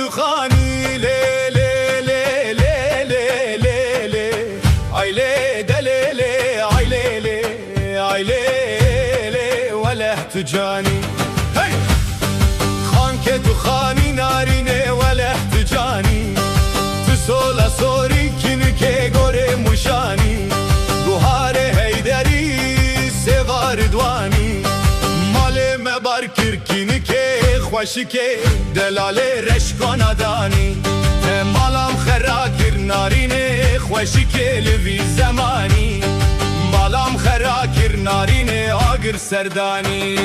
خانی لی لی لی لی لی لی لی ای لی دلی لی ای لی لی ای لی لی وله تو جانی خان که تو خانی نارینه وله تو جانی تو سولا سوری کن که گوره مشانی گوهار حیدری سوار دوانی مال مبار کرکینی که خوشی که دلال رشکانا دانی مالام خرا کر نارینه خوشی که لوی زمانی مالام خرا کر نارینه آگر سردانی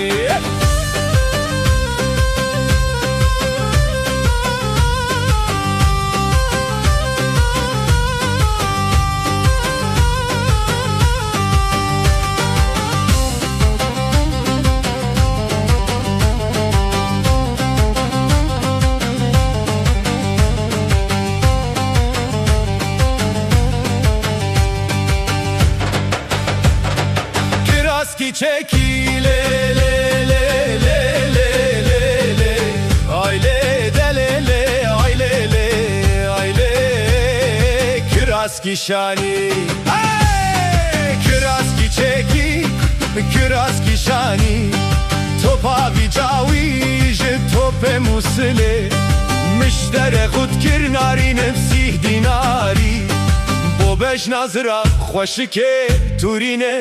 Ki çekile le le le le le le ay le de le le ay le le ay le Kiraski şani hey Kiraski çeki Kiraski şani topa vicavi je tope musle مشتر خود کر ناری نفسی دیناری بو بش نظره خوشی که تورینه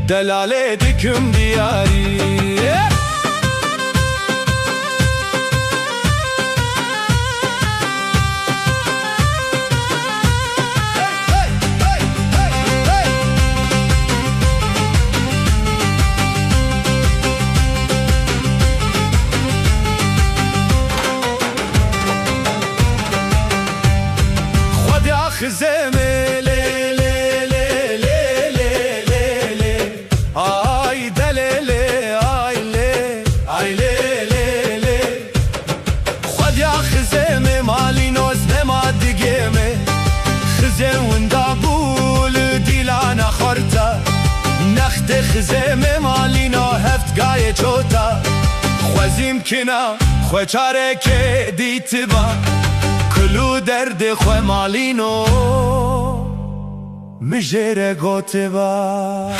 دلاله دکم دیاری خود آخزمه نخت خزم مالینا هفت گای چوتا خوزیم کنا خوچاره که دیت با کلو درد خو مالینو مجره گوت با